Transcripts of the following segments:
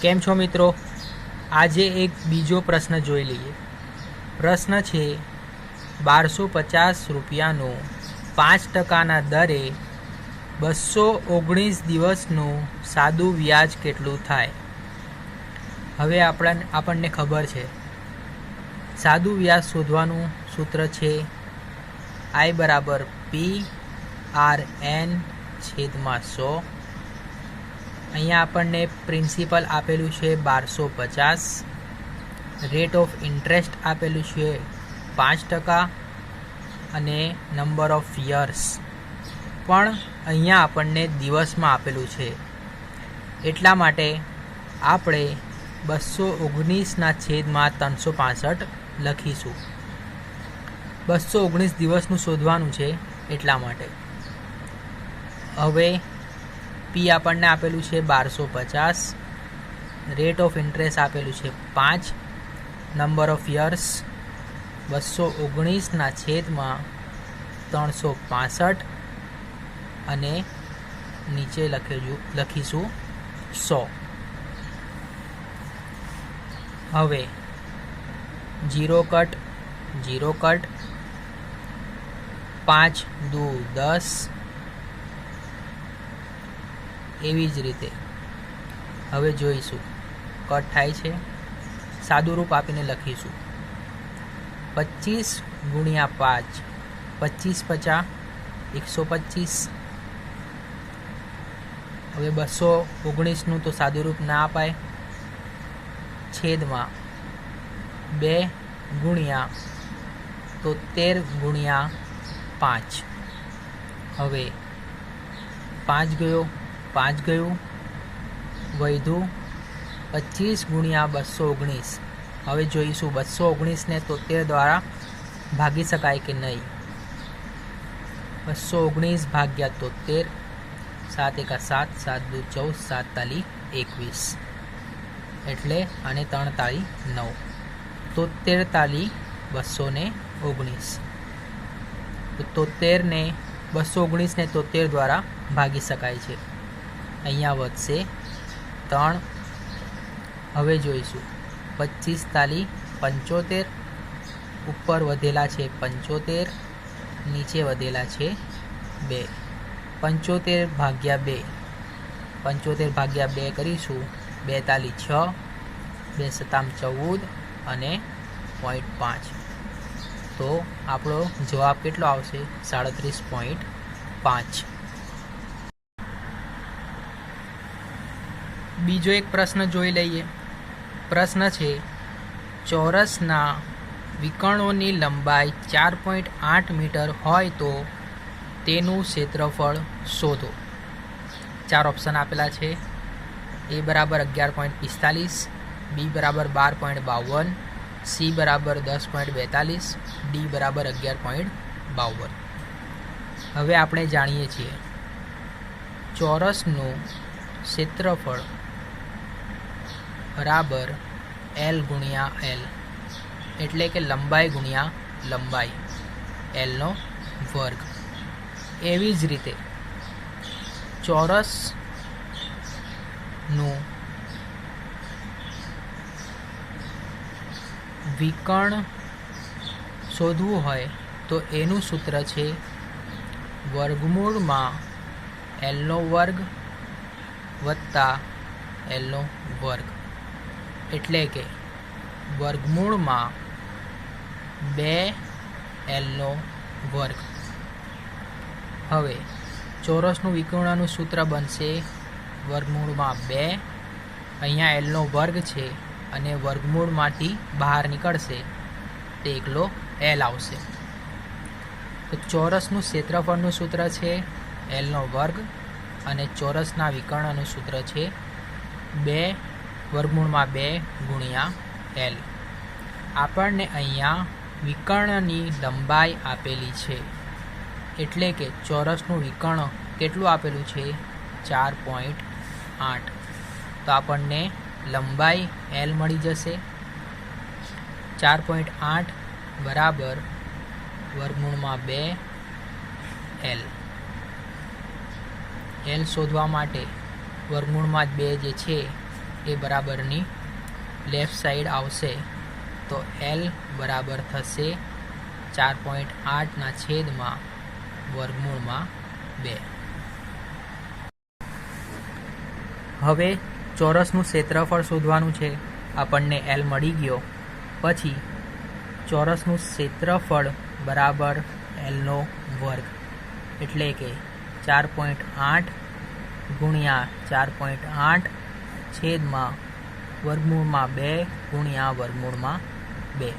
કેમ છો મિત્રો? આજે એક બીજો પ્રશ્ન જોઈ લઈએ. પ્રશ્ન છે 1250 રૂપિયાનું 5%ના દરે 219 દિવસનું સાદું વ્યાજ કેટલું થાય? હવે આપણને ખબર છે સાદું વ્યાજ શોધવાનું સૂત્ર છે I બરાબર PRN/100. અહીંયા આપણને પ્રિન્સિપલ આપેલું છે 1250, રેટ ઓફ ઇન્ટરેસ્ટ આપેલું છે 5% અને નંબર ઓફ યર્સ પણ અહીંયા આપણને દિવસમાં આપેલું છે. એટલા માટે આપણે 219/365 લખીશું. 219 દિવસનું શોધવાનું છે એટલા માટે. હવે પી આપણને આપેલું છે 1250, રેટ ઓફ ઇન્ટરેસ્ટ આપેલું છે 5, નંબર ઓફ યર્સ 219/365 અને નીચે લખીશું 100. હવે 0 કટ 5 દુ 10, એવી જ રીતે હવે જોઈશું કટ થાય છે. સાદું રૂપ આપીને લખીશું 25 × 5, 25×5 125. હવે 219નું તો સાદું રૂપ ના અપાય, છેદમાં 2 × 73/5. હવે 5 ગયું, વધ્યું 25 × 219. હવે જોઈશું 219ને 73 દ્વારા ભાગી શકાય કે નહીં. 219 ભાગ્યા 73, 7 × 7, 7 × 2 = 14, 7 તાલી 21, એટલે અને 3 તાલી 9, 73 તાલી 219. તો 73ને 73 દ્વારા ભાગી શકાય છે. અહીંયા વધશે 3. હવે જોઈશું 25 તાલી 75, ઉપર વધેલા છે 75, નીચે વધેલા છે 2. 75 ભાગ્યા 2, 75 ભાગ્યા 2 કરીશું, 2 તાલી 6, 2 સતામ 14 અને 0.5. તો આપણો જવાબ કેટલો આવશે? 37.5. બીજો એક પ્રશ્ન જોઈ લઈએ. પ્રશ્ન છે ચોરસના વિકર્ણોની લંબાઈ 4.8 મીટર હોય તો તેનું ક્ષેત્રફળ શોધો. 4 ઓપ્શન આપેલા છે. A બરાબર 11.45, B બરાબર 12.52, C બરાબર 10.42, D બરાબર 11.52. હવે આપણે જાણીએ છીએ ચોરસનું ક્ષેત્રફળ બરાબર L × L, એટલે કે લંબાઈ ગુણ્યા લંબાઈ, Lનો વર્ગ. એવી જ રીતે ચોરસનું વિકર્ણ શોધવું હોય તો એનું સૂત્ર છે વર્ગમૂળમાં Lનો વર્ગ વત્તા Lનો વર્ગ, એટલે કે વર્ગમૂળમાં 2Lનો વર્ગ. હવે ચોરસનું વિકર્ણનું સૂત્ર બનશે વર્ગમૂળમાં 2, અહીંયા Lનો વર્ગ છે અને વર્ગમૂળમાંથી બહાર નીકળશે તે એકલો L આવશે. તો ચોરસનું ક્ષેત્રફળનું સૂત્ર છે Lનો વર્ગ અને ચોરસના વિકર્ણનું સૂત્ર છે 2 વર્ગમૂળમાં 2 ગુણ્યા L. આપણને અહીંયા વિકર્ણની લંબાઈ આપેલી છે, એટલે કે ચોરસનું વિકર્ણ કેટલું આપેલું છે? 4.8. તો આપણને લંબાઈ L મળી જશે. 4.8 બરાબર વર્ગમૂળમાં 2 L. L શોધવા માટે વર્ગમૂળમાં 2 જે છે એ બરાબરની લેફ્ટ સાઈડ આવશે તો L બરાબર થશે 4.8 છેદમાં વર્ગમૂળમાં 2. હવે ચોરસનું ક્ષેત્રફળ શોધવાનું છે. આપણને L મળી ગયો. પછી ચોરસનું ક્ષેત્રફળ બરાબર Lનો વર્ગ એટલે કે 4.8 ગુણ્યા 4.8 છેદમાં વર્ગમૂળમાં 2 ગુણ્યા વર્ગમૂળમાં 2.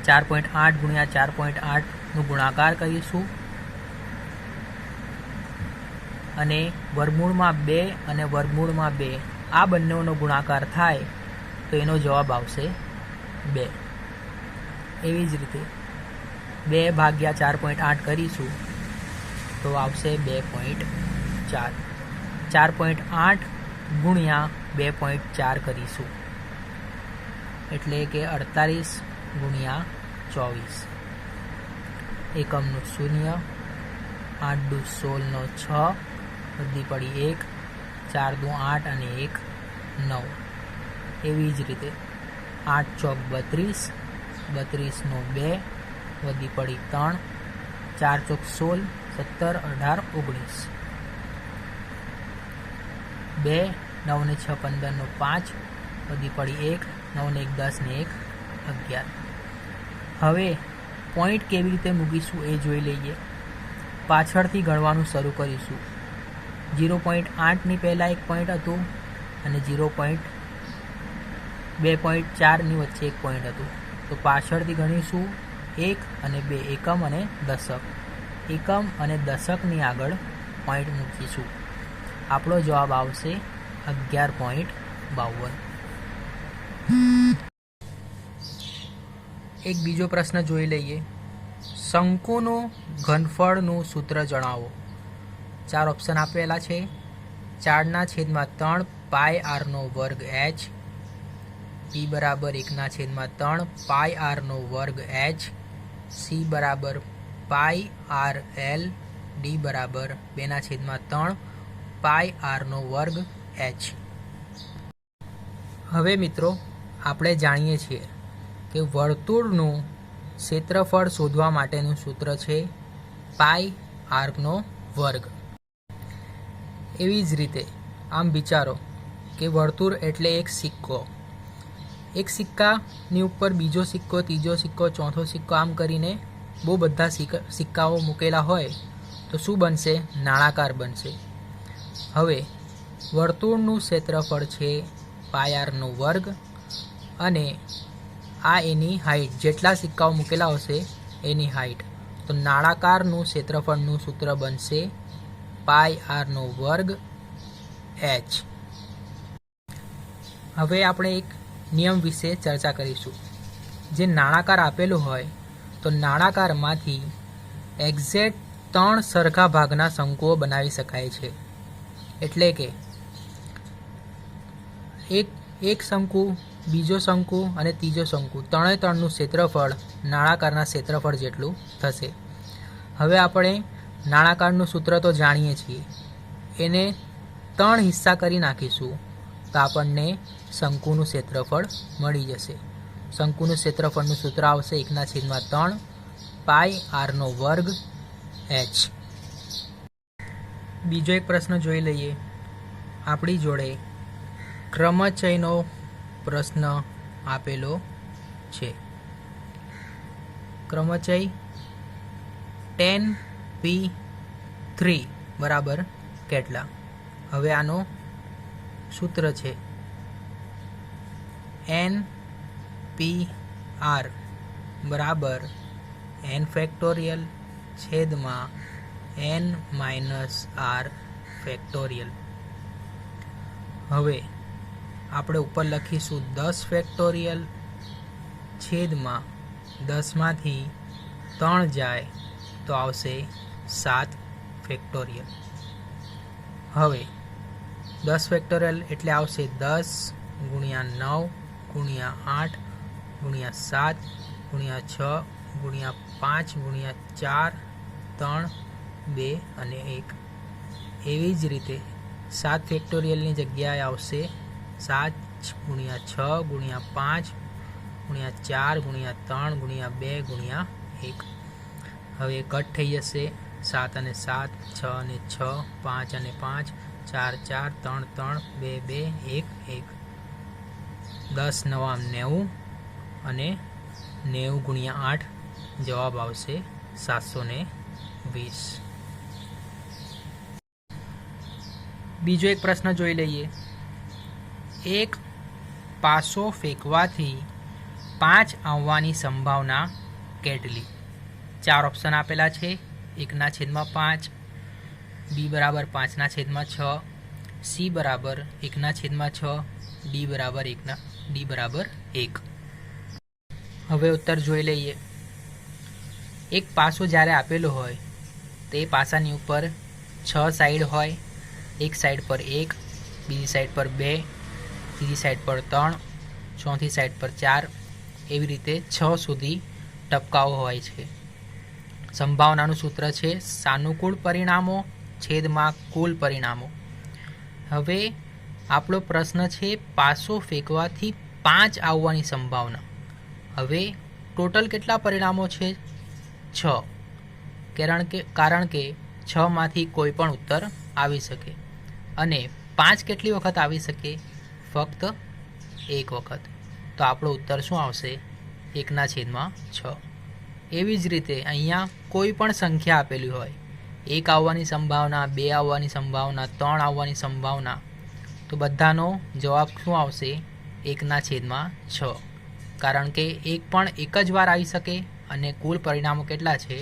4.8 ગુણ્યા 4.8નું ગુણાકાર કરીશું અને વર્ગમૂળમાં 2 અને વર્ગમૂળમાં 2 આ બંનેનો ગુણાકાર થાય તો એનો જવાબ આવશે 2. એવી જ રીતે 2 ભાગ્યા 4.8 કરીશું તો આવશે 2.4. 4.8 ગુણ્યા 2.4 કરીશું એટલે કે 48 ગુણ્યા 24. એકમનું 0, 8 દુ 16 નો 6, વધી પડી 1, 4 દુ 8 અને 1 9. એવી જ રીતે 8 ચોક 32, 32 નો 2, વધી પડી 3, 4 ચોક 16, 17, 18, 19. 2, 9 ને 6 15 નો 5, વધી પડી 1, 9 ને 1 10 ને 1 11. હવે પોઈન્ટ કેવી રીતે મૂકીશું એ જોઈ લઈએ. પાછળથી ગણવાનું શરૂ કરીશું. 0.8ની પહેલાં એક પોઈન્ટ હતું અને 2.4ની વચ્ચે એક પોઈન્ટ હતું. તો પાછળથી ગણીશું 1 અને 2, એકમ અને દશક. એકમ અને દશકની આગળ પોઈન્ટ મૂકીશું. આપણો જવાબ આવશે 11.52. એક બીજો પ્રશ્ન જોઈ લઈએ. શંકુનું ઘનફળનું સૂત્ર જણાવો. 4 ઓપ્શન આપેલા છે. 4/3 પાઈ આરનો વર્ગ h, b બરાબર 1/3 પાઈ આરનો વર્ગ h, c બરાબર પાઈ આર એલ, d બરાબર 2/3 પાઈ આરનો વર્ગ h. હવે મિત્રો આપણે જાણીએ છીએ કે વર્તુળનું ક્ષેત્રફળ શોધવા માટેનું સૂત્ર છે પાઈ આરનો વર્ગ. એવી જ રીતે આમ વિચારો કે વર્તુળ એટલે એક સિક્કો. એક સિક્કાની ઉપર બીજો સિક્કો, ત્રીજો સિક્કો, ચોથો સિક્કો, આમ કરીને બહુ બધા સિક્કાઓ મૂકેલા હોય તો શું બનશે? નાણાકાર બનશે. હવે વર્તુળનું ક્ષેત્રફળ છે પાઈ આરનો વર્ગ અને આ એની હાઈટ, જેટલા સિક્કાઓ મૂકેલા હશે એની હાઈટ. તો નાળાકારનું ક્ષેત્રફળનું સૂત્ર બનશે પાઈ આરનો વર્ગ h. હવે આપણે એક નિયમ વિશે ચર્ચા કરીશું. જે નાળાકાર આપેલું હોય તો નાળાકારમાંથી એક્ઝેક્ટ 3 સરખા ભાગના શંકુઓ બનાવી શકાય છે. એટલે કે એક શંકુ, બીજો શંકુ અને ત્રીજો શંકુ, ત્રણેય ત્રણનું ક્ષેત્રફળ નાળાકારના ક્ષેત્રફળ જેટલું થશે. હવે આપણે નાળાકારનું સૂત્ર તો જાણીએ છીએ, એને 3 હિસ્સા કરી નાખીશું તો આપણને શંકુનું ક્ષેત્રફળ મળી જશે. શંકુનું ક્ષેત્રફળનું સૂત્ર આવશે 1/3 પાઈ આરનો વર્ગ h. બીજો એક પ્રશ્ન જોઈ લઈએ. આપણી જોડે ક્રમચયનો પ્રશ્ન આપેલો છે. ક્રમચય 10p3 બરાબર કેટલા? હવે આનો સૂત્ર છે npr બરાબર n ફેક્ટોરિયલ છેદમાં n - r ફેક્ટોરિયલ. હવે આપણે ઉપર લખીશું 10 ફેક્ટોરિયલ છેદમાં 10માંથી 3 જાય તો આવશે 7 ફેક્ટોરિયલ. હવે 10 ફેક્ટોરિયલ એટલે આવશે 10 ગુણ્યા 9 ગુણ્યા 8 ગુણ્યા 7 ગુણ્યા 6 ગુણ્યા 5 ગુણ્યા 4 3 2 અને 1. એવી જ રીતે 7 ફેક્ટોરિયલની જગ્યાએ આવશે 7 × 6 × 5 × 4 × 3 × 2 × 1. હવે કટ થઈ જશે 7 અને 7, 6 અને 6, 5 અને 5, 4 4, 3 3, 2 2, 1 1. 10 9 90 અને 90 × 8 જવાબ આવશે 720. બીજો એક પ્રશ્ન જોઈ લઈએ. એક પાસો ફેંકવાથી 5 આવવાની સંભાવના કેટલી? 4 ઓપ્શન આપેલા છે. 1/5, બી બરાબર 5/6, સી બરાબર 1/6, ડી બરાબર 1. હવે ઉત્તર જોઈ લઈએ. એક પાસો જ્યારે આપેલો હોય તે પાસાની ઉપર 6 સાઈડ હોય. એક સાઈડ પર 1, બીજી સાઈડ પર 2, ત્રીજી સાઈડ પર 3, ચોથી સાઈડ પર 4, એવી રીતે 6 સુધી ટપકાઓ હોય છે. સંભાવનાનું સૂત્ર છે સાનુકૂળ પરિણામો છેદમાં કુલ પરિણામો. હવે આપણો પ્રશ્ન છે પાસો ફેંકવાથી 5 આવવાની સંભાવના. હવે ટોટલ કેટલા પરિણામો છે? 6. કારણ કે 6 માંથી કોઈ પણ ઉત્તર આવી શકે. અને 5 કેટલી વખત આવી શકે? ફક્ત 1 વખત. તો આપણો ઉત્તર શું આવશે? 1/6. એવી જ રીતે અહીંયા કોઈ પણ સંખ્યા આપેલી હોય, 1 આવવાની સંભાવના, 2 આવવાની સંભાવના, 3 આવવાની સંભાવના, તો બધાનો જવાબ શું આવશે? 1/6. કારણ કે 1 પણ એક જ વાર આવી શકે અને કુલ પરિણામો કેટલા છે?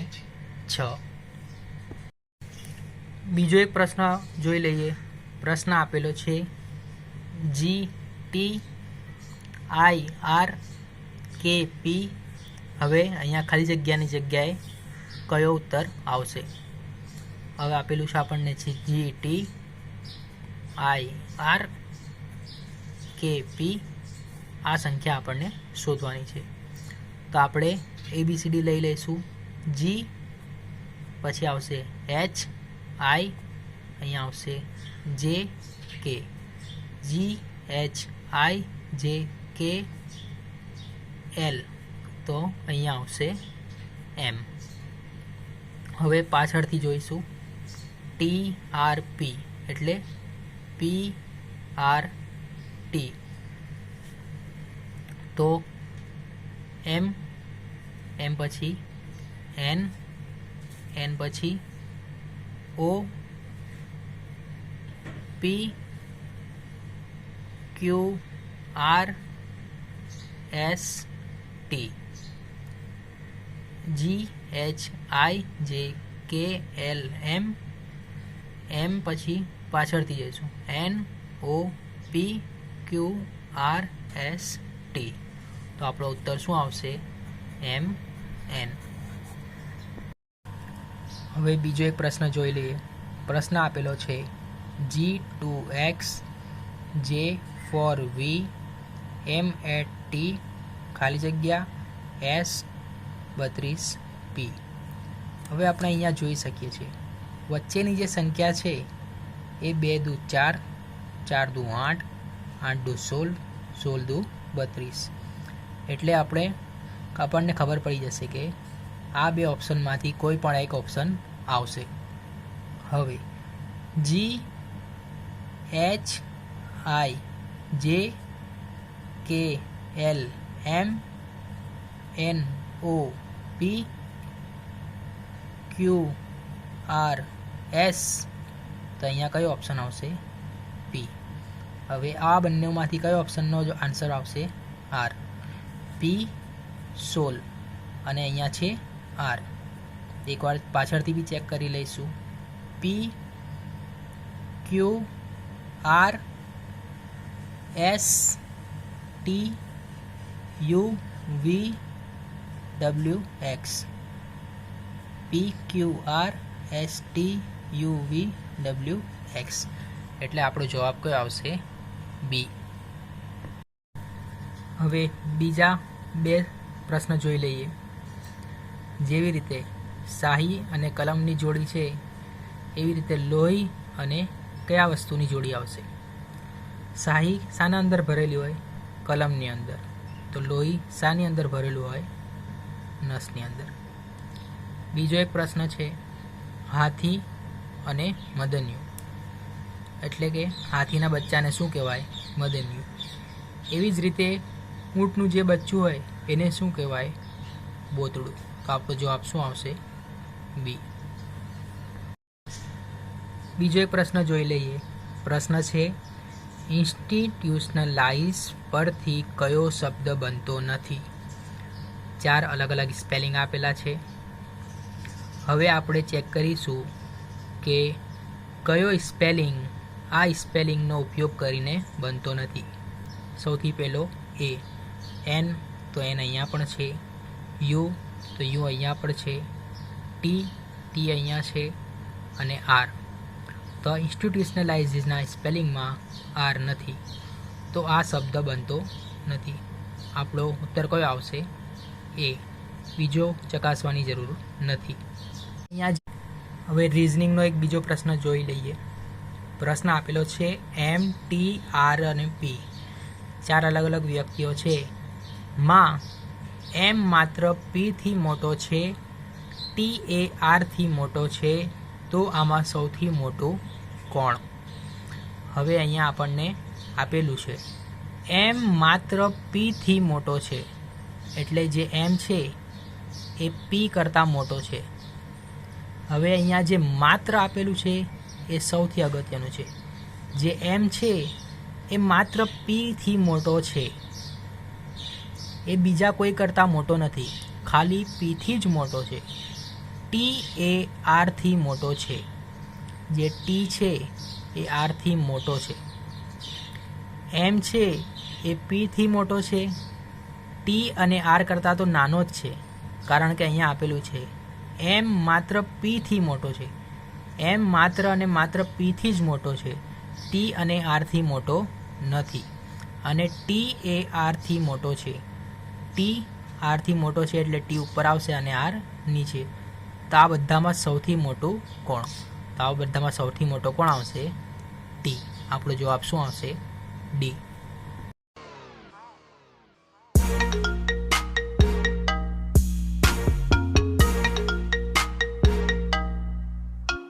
6. બીજો એક પ્રશ્ન જોઈ લઈએ. પ્રશ્ન આપેલો છે GTIRKP. હવે અહીંયા ખાલી જગ્યાની જગ્યાએ કયો ઉત્તર આવશે? હવે આપેલું છે આપણને છે GTIRKP. આ સંખ્યા આપણને શોધવાની છે. તો આપણે ABCD લઈ લઈશું. G, પછી આવશે H, I, અહીંયા આવશે J, K. G H I J K L. તો અહીંયા આવશે M. હવે પાછળથી જોઈશું. TRP એટલે PRT. તો M પછી N પછી O, P, Q, R, S, T. G H I J K L M. M પછી પાછળથી જઈશું N O P Q R S T. તો આપણો ઉત્તર શું આવશે? M N. હવે બીજો એક પ્રશ્ન જોઈ લઈએ. પ્રશ્ન આપેલો છે G2X J4V M8T ખાલી જગ્યા S32P. હવે આપણે અહીંયા જોઈ શકીએ છીએ વચ્ચેની જે સંખ્યા છે એ 2 દુ 4, 4 દુ 8, 8 દુ 16, 16 દુ 32. એટલે આપણને ખબર પડી જશે કે આ બે ઓપ્શનમાંથી કોઈ પણ એક ઓપ્શન આવશે. હવે G H I J K L M N O P Q R S. તો અહીંયા કયો ઓપ્શન આવશે? P. હવે આ બંનેમાંથી કયો ઓપ્શનનો આન્સર આવશે? R. P 16 અને અહીંયા છે R. એકવાર પાછળથી બી ચેક કરી લઈશું. P Q R S T U V W X. P Q R S T U V W X. એટલે આપણો જવાબ કયો આવશે? B. હવે બીજા બે પ્રશ્ન જોઈ લઈએ. જેવી રીતે શાહી અને કલમની જોડી છે એવી રીતે લોહી અને કયા વસ્તુની જોડી આવશે? શાહી શાના અંદર ભરેલી હોય? કલમની અંદર. તો લોહી શાની અંદર ભરેલું હોય? નસની અંદર. બીજો એક પ્રશ્ન છે, હાથી અને મદન્યુ, એટલે કે હાથીના બચ્ચાને શું કહેવાય? મદન્યુ. એવી જ રીતે ઊંટનું જે બચ્ચું હોય એને શું કહેવાય? બોતડું. તો આપણો જવાબ શું આવશે? બી. બીજો એક પ્રશ્ન જોઈ લઈએ. પ્રશ્ન છે, ઇન્સ્ટિટ્યુશનલાઇઝ પરથી કયો શબ્દ બનતો નથી? 4 અલગ અલગ સ્પેલિંગ આપેલા છે. હવે આપણે ચેક કરીશું કે કયો સ્પેલિંગ આ સ્પેલિંગનો ઉપયોગ કરીને બનતો નથી. સૌથી પહેલો એ, એન, તો એન અહીંયા પણ છે. યુ, તો યુ અહીંયા પણ છે. ટી, ટી અહીંયા છે. અને આર. તો ઇન્સ્ટિટ્યુશનલાઇઝના સ્પેલિંગમાં આર નથી, તો આ શબ્દ બનતો નથી. આપણો ઉત્તર કયો આવશે? એ. બીજો ચકાસવાની જરૂર નથી. અહીંયા હવે રિઝનિંગનો એક બીજો પ્રશ્ન જોઈ લઈએ. પ્રશ્ન આપેલો છે, એમ, ટી, આર અને પી 4 અલગ અલગ વ્યક્તિઓ છે. માં એમ માત્ર પીથી મોટો છે, ટી એ આરથી મોટો છે, તો આમાં સૌથી મોટું કોણ? હવે અહીંયા આપણને આપેલું છે એમ માત્ર પીથી મોટો છે, એટલે જે એમ છે એ પી કરતાં મોટો છે. હવે અહીંયા જે માત્ર આપેલું છે એ સૌથી અગત્યનું છે. જે એમ છે એ માત્ર પીથી મોટો છે, એ બીજા કોઈ કરતાં મોટો નથી, ખાલી પીથી જ મોટો છે. ટી એ આરથી મોટો છે. જે ટી છે એ આરથી મોટો છે. એમ છે એ પીથી મોટો છે. ટી અને આર કરતાં તો નાનો જ છે, કારણ કે અહીંયા આપેલું છે એમ માત્ર પીથી મોટો છે. એમ માત્ર અને માત્ર પીથી જ મોટો છે, ટી અને આરથી મોટો નથી. અને ટી એ આરથી મોટો છે. ટી આરથી મોટો છે એટલે ટી ઉપર આવશે અને આર નીચે. તો આ બધામાં સૌથી મોટું કોણ? તો આ બધામાં સૌથી મોટો કોણ આવશે? ટી. આપણો જવાબ શું આવશે? ડી.